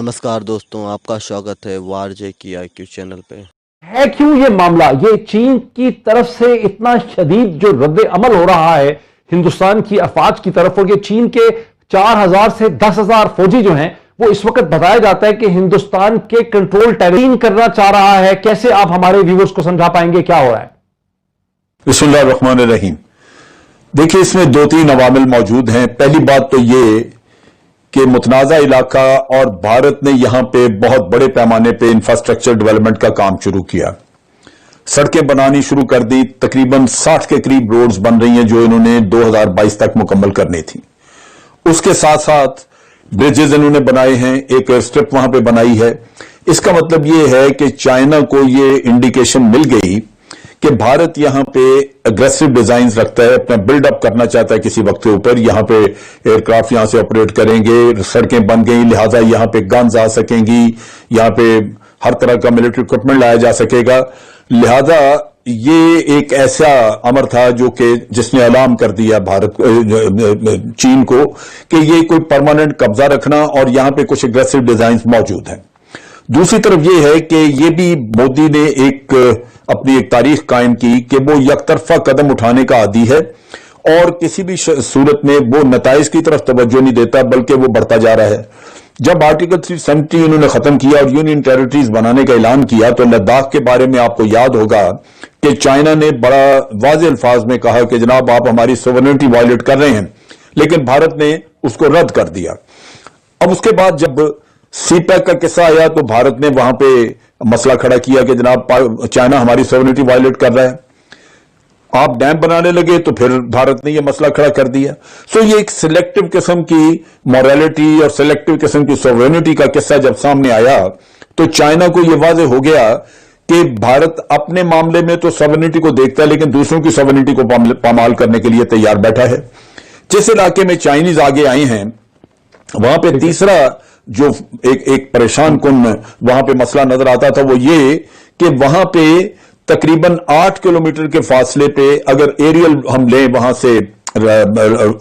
नमस्कार दोस्तों, आपका स्वागत है वार जे की IQ चैनल पे। है क्यों ये मामला, ये चीन की तरफ से इतना शदीद जो रद्द अमल हो रहा है हिंदुस्तान की अफवाज की तरफ, और ये चीन के 4000 से 10,000 फौजी जो हैं वो इस वक्त बताया जाता है कि हिंदुस्तान के कंट्रोल टेरिटरी करना चाह रहा है। कैसे आप हमारे व्यूअर्स को समझा पाएंगे क्या हो रहा है? बिस्मिल्लाहिर्रहमानिर्रहीम। देखिए, इसमें दो तीन अवामिल मौजूद हैं। पहली बात तो ये कि मुतनाज़ा इलाका और भारत ने यहां पे बहुत बड़े पैमाने पे इंफ्रास्ट्रक्चर डेवलपमेंट का काम शुरू किया, सड़कें बनानी शुरू कर दी। तकरीबन 60 के करीब रोड्स बन रही हैं जो इन्होंने 2022 तक मुकम्मल करनी थी। उसके साथ साथ ब्रिजेस इन्होंने बनाए हैं, एक एयर स्ट्रिप वहां पे बनाई है। इसका मतलब ये है कि चाइना को ये इंडिकेशन मिल गई कि भारत यहां पे अग्रेसिव डिजाइन रखता है, अपना बिल्डअप करना चाहता है किसी वक्त के ऊपर। यहां पे एयरक्राफ्ट यहां से ऑपरेट करेंगे, सड़कें बन गई, लिहाजा यहां पे गन्स आ सकेंगी, यहां पे हर तरह का मिलिट्री इक्विपमेंट लाया जा सकेगा। लिहाजा ये एक ऐसा अमर था जो कि जिसने ऐलान कर दिया भारत चीन को कि ये कोई परमानेंट कब्जा रखना और यहां पे कुछ अग्रेसिव डिजाइन मौजूद हैं। दूसरी तरफ ये है कि ये भी मोदी ने अपनी एक तारीख कायम की कि वो यकतरफा कदम उठाने का आदी है और किसी भी सूरत में वो नताइज की तरफ तवज्जो नहीं देता, बल्कि वो बढ़ता जा रहा है। जब आर्टिकल 370 उन्होंने खत्म किया और यूनियन टेरिटरीज बनाने का ऐलान किया तो लद्दाख के बारे में आपको याद होगा कि चाइना ने बड़ा वाज़ेह अल्फाज में कहा कि जनाब आप हमारी सोवरेनिटी वायलेट कर रहे हैं, लेकिन भारत ने उसको रद्द कर दिया। अब उसके बाद जब सीपैक का किस्सा आया तो भारत ने वहां पे मसला खड़ा किया कि जनाब चाइना हमारी सोवरेनिटी वायलेट कर रहा है। आप डैम बनाने लगे तो फिर भारत ने यह मसला खड़ा कर दिया। सो ये एक सिलेक्टिव किस्म की मॉरलिटी और सिलेक्टिव किस्म की सोवरेनिटी का किस्सा जब सामने आया तो चाइना को यह वाज़ेह हो गया कि भारत अपने मामले में तो सोवरेनिटी को देखता है लेकिन दूसरों की सोवरेनिटी को पामाल करने के लिए तैयार बैठा है। जिस इलाके में चाइनीज आगे आए हैं वहां पे तीसरा जो एक परेशान कुन वहां पे मसला नजर आता था वो ये कि वहां पे तकरीबन 8 किलोमीटर के फासले पे अगर एरियल हम लें वहां से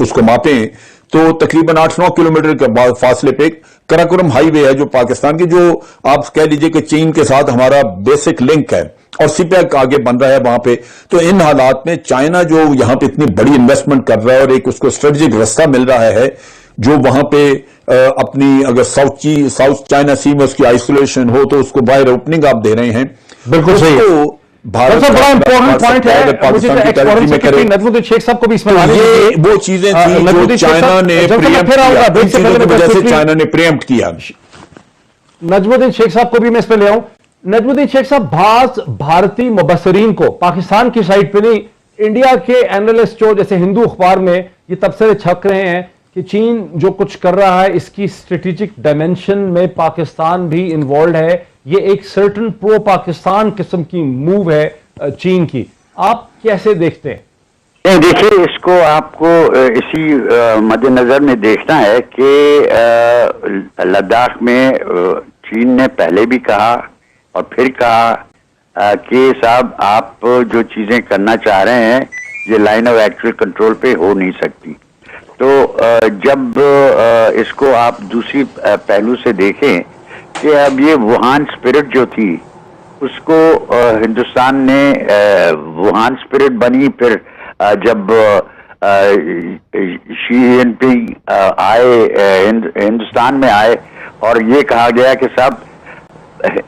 उसको मापें तो तकरीबन 8-9 किलोमीटर के फासले पे कराकोरम हाईवे है जो पाकिस्तान की, जो आप कह लीजिए कि चीन के साथ हमारा बेसिक लिंक है और सीपैक आगे बन रहा है वहां पे। तो इन हालात में चाइना जो यहां पे इतनी बड़ी इन्वेस्टमेंट कर रहा है और एक उसको स्ट्रेटेजिक रास्ता मिल रहा है जो वहां पे अपनी अगर साउथ चाइना सी में उसकी आइसोलेशन हो तो उसको बाहर ओपनिंग आप दे रहे हैं। बिल्कुल सही है। भारत का बड़ा इंपॉर्टेंट पॉइंट है, मुझे नजमुद्दीन शेख साहब को भी इसमें ये वो चीजें थी जो चाइना ने प्रीएम्प्ट किया। नजमुद्दीन शेख साहब को भी मैं इस पर ले आऊं। नजमुद्दीन शेख साहब, भारतीय मुबस्सरीन को पाकिस्तान की साइड पे नहीं, इंडिया के एनालिस्ट जो जैसे हिंदू अखबार में ये तबसरे छक रहे हैं कि चीन जो कुछ कर रहा है इसकी स्ट्रेटेजिक डायमेंशन में पाकिस्तान भी इन्वॉल्व है। ये एक सर्टन प्रो पाकिस्तान किस्म की मूव है चीन की। आप कैसे देखते हैं? देखिए, इसको आपको इसी मद्देनजर में देखना है कि लद्दाख में चीन ने पहले भी कहा और फिर कहा कि साहब आप जो चीजें करना चाह रहे हैं ये लाइन ऑफ एक्चुअल कंट्रोल पे हो नहीं सकती। तो जब इसको आप दूसरी पहलू से देखें कि अब ये वुहान स्पिरिट जो थी उसको हिंदुस्तान ने वुहान स्पिरिट बनी। फिर जब शी जिनपिंग आए हिंदुस्तान में आए और ये कहा गया कि साहब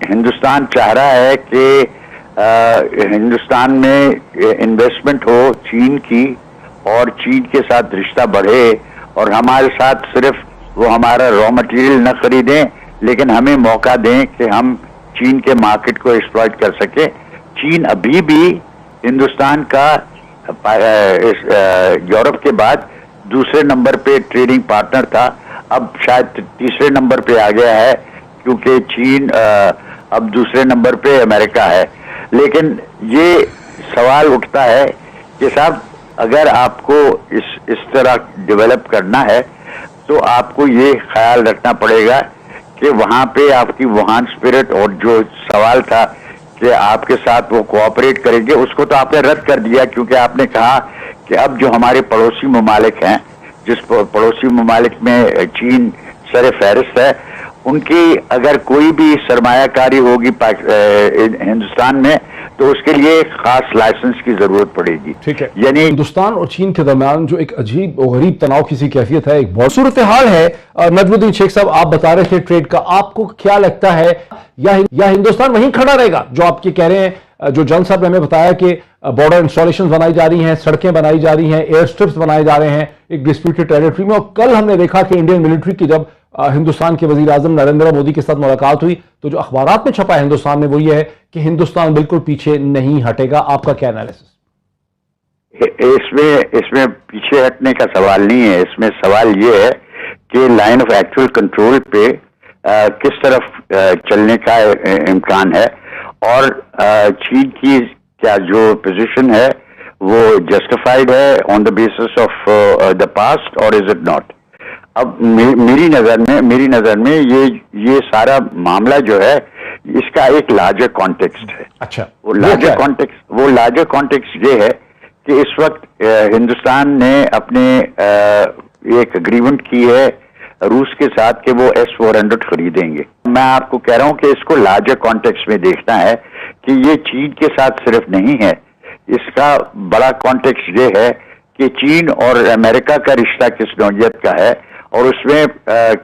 हिंदुस्तान चाह रहा है कि हिंदुस्तान में इन्वेस्टमेंट हो चीन की और चीन के साथ रिश्ता बढ़े और हमारे साथ सिर्फ वो हमारा रॉ मटेरियल न खरीदें लेकिन हमें मौका दें कि हम चीन के मार्केट को एक्सप्लॉइट कर सके। चीन अभी भी हिंदुस्तान का यूरोप के बाद दूसरे नंबर पे ट्रेडिंग पार्टनर था, अब शायद तीसरे नंबर पे आ गया है क्योंकि चीन अब दूसरे नंबर पे अमेरिका है। लेकिन ये सवाल उठता है कि साहब अगर आपको इस तरह डेवलप करना है तो आपको ये ख्याल रखना पड़ेगा कि वहां पे आपकी वुहान स्पिरिट और जो सवाल था कि आपके साथ वो कोऑपरेट करेंगे उसको तो आपने रद्द कर दिया क्योंकि आपने कहा कि अब जो हमारे पड़ोसी ममालिक हैं जिस पड़ोसी ममालिक में चीन सर फहरिस्त है ان کی اگر کوئی بھی سرمایہ کاری ہوگی ہندوستان میں تو اس کے لیے ایک خاص لائسنس کی ضرورت پڑے گی. ٹھیک ہے. یعنی ہندوستان اور چین کے درمیان جو ایک عجیب و غریب تناؤ کی سی کیفیت ہے، ایک بہت صورتحال ہے. نجم الدین شیخ صاحب، آپ بتا رہے تھے ٹریڈ کا، آپ کو کیا لگتا ہے یا ہندوستان وہیں کھڑا رہے گا جو آپ کی کہہ رہے ہیں؟ جو جان صاحب نے ہمیں بتایا کہ بارڈر انسٹالیشن بنائی جا رہی ہیں، سڑکیں بنائی جا رہی ہیں، ایئر سٹرپس بنائے جا رہے ہیں ایک ڈسپیوٹڈ ٹیریٹری میں. اور کل ہم نے دیکھا کہ انڈین ملٹری کی جب ہندوستان کے وزیر اعظم نریندر مودی کے ساتھ ملاقات ہوئی تو جو اخبارات میں چھپا ہے ہندوستان میں وہ یہ ہے کہ ہندوستان بالکل پیچھے نہیں ہٹے گا. آپ کا کیا انالیسس؟ اس میں پیچھے ہٹنے کا سوال نہیں ہے. اس میں سوال یہ ہے کہ لائن آف ایکچوئل کنٹرول پہ کس طرف چلنے کا امکان ہے، اور چین کی کیا جو پوزیشن ہے وہ جسٹیفائڈ ہے on the basis of the past اور از اٹ ناٹ. اب میری نظر میں یہ سارا معاملہ جو ہے اس کا ایک لارجر کانٹیکسٹ ہے. اچھا، وہ لارجر کانٹیکسٹ یہ ہے کہ اس وقت ہندوستان نے اپنے ایک اگریمنٹ کی ہے روس کے ساتھ کہ وہ S-400 خریدیں گے. میں آپ کو کہہ رہا ہوں کہ اس کو لارجر کانٹیکسٹ میں دیکھنا ہے کہ یہ چین کے ساتھ صرف نہیں ہے، اس کا بڑا کانٹیکسٹ یہ ہے کہ چین اور امریکہ کا رشتہ کس نوعیت کا ہے اور اس میں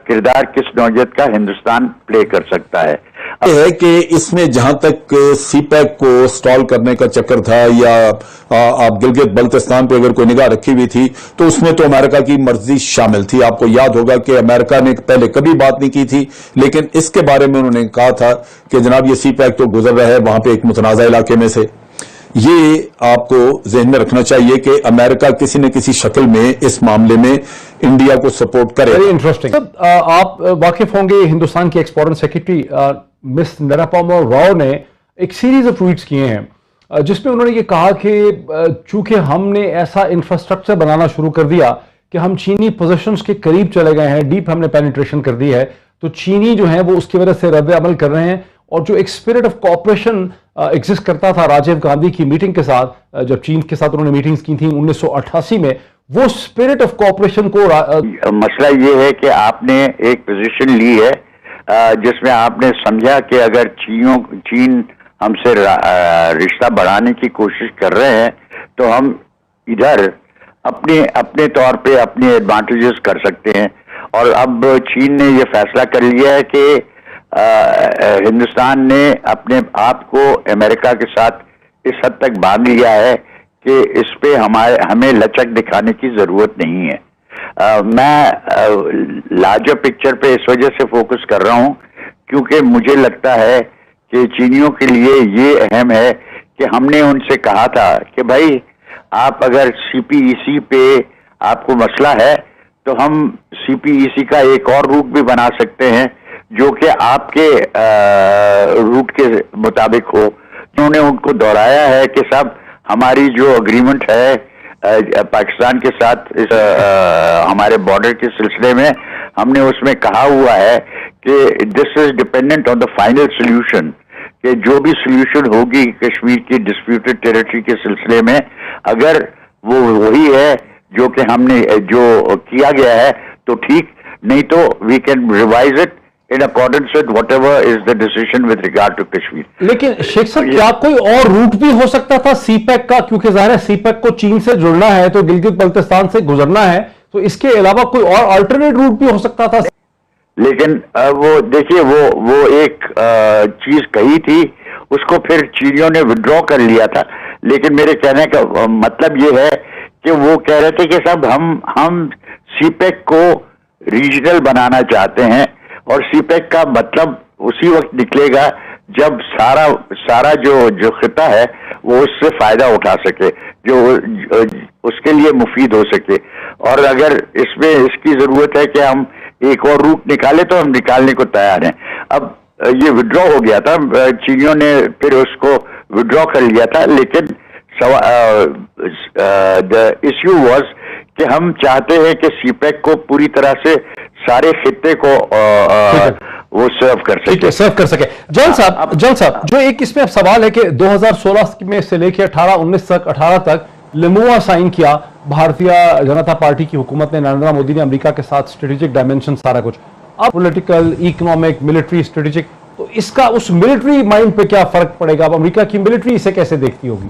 کردار کس نوعیت کا ہندوستان پلے کر سکتا ہے. یہ ہے کہ اس میں جہاں تک سی پیک کو سٹال کرنے کا چکر تھا، یا آپ گلگت بلتستان پہ اگر کوئی نگاہ رکھی ہوئی تھی تو اس میں تو امریکہ کی مرضی شامل تھی. آپ کو یاد ہوگا کہ امریکہ نے پہلے کبھی بات نہیں کی تھی، لیکن اس کے بارے میں انہوں نے کہا تھا کہ جناب یہ سی پیک تو گزر رہا ہے وہاں پہ ایک متنازع علاقے میں سے. یہ آپ کو ذہن میں رکھنا چاہیے کہ امریکہ کسی نہ کسی شکل میں اس معاملے میں انڈیا کو سپورٹ کرے. Very interesting. آپ واقف ہوں گے ہندوستان کے ایکسپورٹ سیکرٹری مس نرپما راؤ نے ایک سیریز آف ٹویٹس کیے ہیں جس میں انہوں نے یہ کہا کہ چونکہ ہم نے ایسا انفراسٹرکچر بنانا شروع کر دیا کہ ہم چینی پوزیشنز کے قریب چلے گئے ہیں، ڈیپ ہم نے پینیٹریشن کر دی ہے، تو چینی جو ہیں وہ اس کی وجہ سے رد عمل کر رہے ہیں. اور جو ایک اسپرٹ آف کوآپریشن ایگزسٹ کرتا تھا راجیو گاندھی کی میٹنگ کے ساتھ، جب چین کے ساتھ انہوں نے میٹنگز کی تھیں 1988 میں، وہ اسپرٹ آف کوآپریشن کو مسئلہ یہ ہے کہ آپ نے ایک پوزیشن لی ہے جس میں آپ نے سمجھا کہ اگر چین ہم سے رشتہ بڑھانے کی کوشش کر رہے ہیں تو ہم ادھر اپنے طور پہ اپنے ایڈوانٹیجز کر سکتے ہیں. اور اب چین نے یہ فیصلہ کر لیا ہے کہ ہندوستان نے اپنے آپ کو امریکہ کے ساتھ اس حد تک باندھ لیا ہے کہ اس پہ ہمیں لچک دکھانے کی ضرورت نہیں ہے. میں لارجر پکچر پہ اس وجہ سے فوکس کر رہا ہوں کیونکہ مجھے لگتا ہے کہ چینیوں کے لیے یہ اہم ہے کہ ہم نے ان سے کہا تھا کہ بھائی آپ اگر CPEC پہ آپ کو مسئلہ ہے تو ہم CPEC کا ایک اور روٹ بھی بنا سکتے ہیں جو کہ آپ کے روٹ کے مطابق ہو. انہوں نے ان کو دہرایا ہے کہ صاحب ہماری جو اگریمنٹ ہے پاکستان کے ساتھ اس ہمارے بارڈر کے سلسلے میں، ہم نے اس میں کہا ہوا ہے کہ this is dependent on the final solution, کہ جو بھی سولوشن ہوگی کشمیر کی ڈسپیوٹڈ ٹیریٹری کے سلسلے میں اگر وہ وہی ہے جو کہ ہم نے جو کیا گیا ہے تو ٹھیک، نہیں تو we can revise it in accordance with whatever is the decision with regard to Kashmir. لیکن شیخ صاحب کیا کوئی اور روٹ بھی ہو سکتا تھا سی پیک کا؟ کیونکہ ظاہر ہے سی پیک کو چین سے جڑنا ہے تو گلگت بلتستان سے گزرنا ہے، تو اس کے علاوہ کوئی اور الٹرنیٹ روٹ بھی ہو سکتا تھا. لیکن وہ دیکھیے وہ ایک چیز کہی تھی، اس کو پھر چینیوں نے ودرا کر لیا تھا. لیکن میرے کہنے کا مطلب یہ ہے کہ وہ کہہ رہے تھے کہ صاحب ہم سی پیک کو ریجنل بنانا چاہتے ہیں، اور سی پیک کا مطلب اسی وقت نکلے گا جب سارا جو خطہ ہے وہ اس سے فائدہ اٹھا سکے، جو اس کے لیے مفید ہو سکے. اور اگر اس میں اس کی ضرورت ہے کہ ہم ایک اور روٹ نکالے تو ہم نکالنے کو تیار ہیں. اب یہ ودرا ہو گیا تھا، چینیوں نے پھر اس کو ودرا کر لیا تھا، لیکن the issue was کہ ہم چاہتے ہیں کہ سی پیک کو پوری طرح سے سارے خطے کو وہ سرو کر سکے. جان صاحب جو ایک اس میں اب سوال ہے کہ 2016 میں سے لے کے 18 تک لموا سائن کیا بھارتیہ جنتا پارٹی کی حکومت نے، نریندر مودی نے امریکہ کے ساتھ اسٹریٹجک ڈائمینشن سارا کچھ. अब पॉलिटिकल, इकोनॉमिक, मिलिट्री, स्ट्रेटेजिक, तो इसका उस मिलिट्री माइंड पे क्या फर्क पड़ेगा? अब अमेरिका की मिलिट्री इसे कैसे देखती होगी?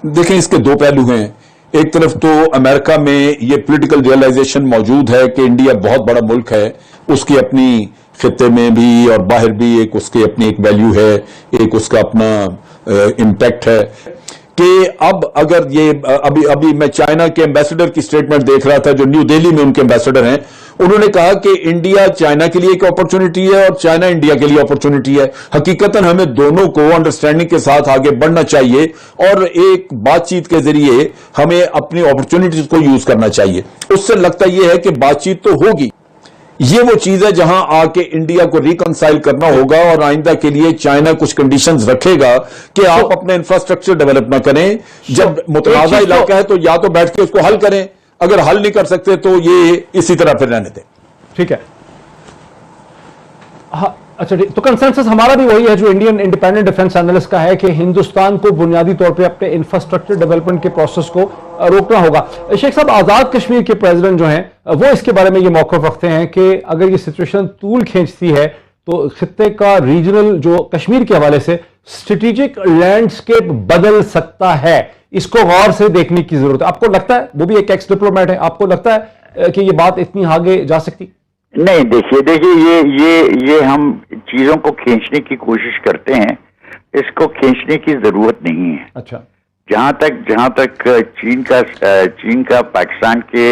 देखें, इसके दो पहलू हैं। एक तरफ तो अमेरिका में ये पॉलिटिकल रियलाइजेशन मौजूद है कि इंडिया बहुत बड़ा मुल्क है, उसकी अपनी खित्ते में भी और बाहर भी एक उसकी अपनी एक वैल्यू है, एक उसका अपना इम्पैक्ट है कि अब अगर ये अभी मैं चाइना के एम्बेसडर की स्टेटमेंट देख रहा था, जो न्यू दिल्ली में उनके एम्बेसडर हैं, उन्होंने कहा कि इंडिया चाइना के लिए एक अपॉर्चुनिटी है और चाइना इंडिया के लिए अपॉर्चुनिटी है। हकीकतन हमें दोनों को अंडरस्टैंडिंग के साथ आगे बढ़ना चाहिए और एक बातचीत के जरिए हमें अपनी अपॉर्चुनिटीज को यूज करना चाहिए। उससे लगता यह है कि बातचीत तो होगी, ये वो चीज है जहां आके इंडिया को रिकंसाइल करना होगा और आइंदा के लिए चाइना कुछ कंडीशंस रखेगा कि आप अपने इंफ्रास्ट्रक्चर डेवलप ना करें। जब मुतनाज़ा इलाका है तो या तो बैठ के उसको हल करें, अगर हल नहीं कर सकते तो ये इसी तरह फिर रहने दें। ठीक है, हाँ, अच्छा ठीक। तो कंसेंसस हमारा भी वही है जो इंडियन इंडिपेंडेंट डिफेंस एनालिस्ट का है कि हिंदुस्तान को बुनियादी तौर पे अपने इंफ्रास्ट्रक्चर डेवलपमेंट के प्रोसेस को रोकना होगा। शेख साहब, आजाद कश्मीर के प्रेसिडेंट जो हैं वो इसके बारे में ये मौक़िफ़ रखते हैं कि अगर ये सिचुएशन तूल खींचती है तो खित्ते का रीजनल जो कश्मीर के हवाले से स्ट्रेटेजिक लैंडस्केप बदल सकता है। इसको गौर से देखने की जरूरत है। आपको लगता है, वो भी एक एक्स डिप्लोमेट है, आपको लगता है कि ये बात इतनी आगे जा सकती? नहीं, देखिए ये हम चीजों को खींचने की कोशिश करते हैं, इसको खींचने की जरूरत नहीं है। अच्छा, जहां तक चीन का पाकिस्तान के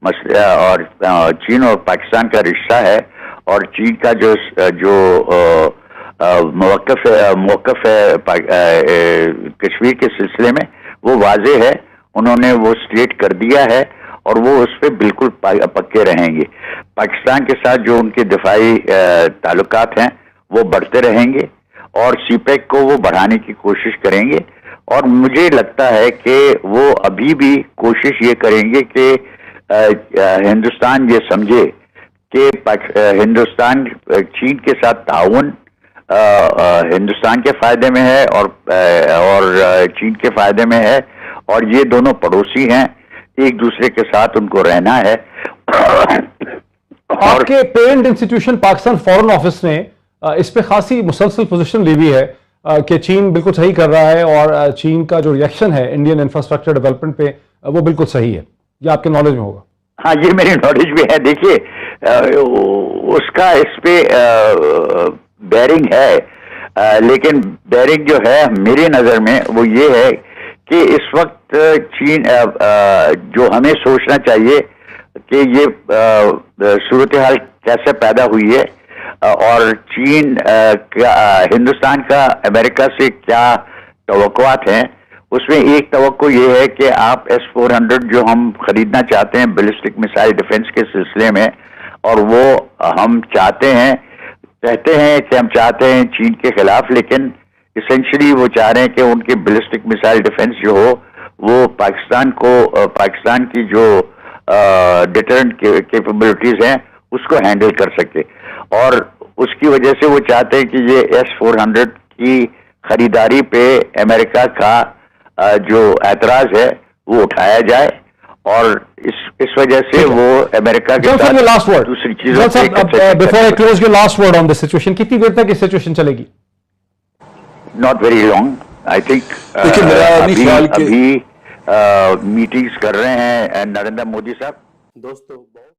मसले और चीन और पाकिस्तान का रिश्ता है और चीन का जो मौक़िफ़ है कश्मीर के सिलसिले में वो वाज़ेह है। उन्होंने वो स्टेट कर दिया है और वो उस पर बिल्कुल पक्के रहेंगे। पाकिस्तान के साथ जो उनके दिफाई ताल्लुकात हैं वो बढ़ते रहेंगे और सीपेक को वो बढ़ाने की कोशिश करेंगे। और मुझे लगता है कि वो अभी भी कोशिश ये करेंगे कि हिंदुस्तान ये समझे कि हिंदुस्तान चीन के साथ ताउन हिंदुस्तान के फायदे में है और चीन के फायदे में है, और ये दोनों पड़ोसी हैं, एक दूसरे के साथ उनको रहना है। आपके parent institution Pakistan foreign office ने इस पे खासी मुसलसल पोजीशन ली हुई है कि चीन बिल्कुल सही कर रहा है और चीन का जो रिएक्शन है इंडियन इंफ्रास्ट्रक्चर डेवलपमेंट पे वो बिल्कुल सही है। ये आपके नॉलेज में होगा? हाँ, ये मेरी नॉलेज में है। देखिए, उसका इस पे बेरिंग है, लेकिन बेरिंग जो है मेरी नजर में वो ये है कि इस वक्त चीन जो हमें सोचना चाहिए कि ये सूरत हाल कैसे पैदा हुई है और चीन हिंदुस्तान का अमेरिका से क्या तवक्कुआत हैं। उसमें एक तवक्को ये है कि आप S-400 जो हम खरीदना चाहते हैं बैलिस्टिक मिसाइल डिफेंस के सिलसिले में, और वो हम कहते हैं कि हम चाहते हैं चीन के खिलाफ, लेकिन इसेंशली वो चाह रहे हैं कि उनके बैलिस्टिक मिसाइल डिफेंस जो हो वो पाकिस्तान की जो डिटरेंट कैपेबिलिटीज हैं उसको हैंडल कर सके, और उसकी वजह से वो चाहते हैं कि ये S-400 की खरीदारी पे अमेरिका का जो एतराज है वो उठाया जाए, और इस वजह से वो अमेरिका के साथ लास्ट वर्ड दूसरी चीजों before I close your last word on this situation, कितनी देर तक ये सिचुएशन चलेगी? Not very long, I think. अभी मीटिंग्स कर रहे हैं नरेंद्र मोदी साहब। दोस्तों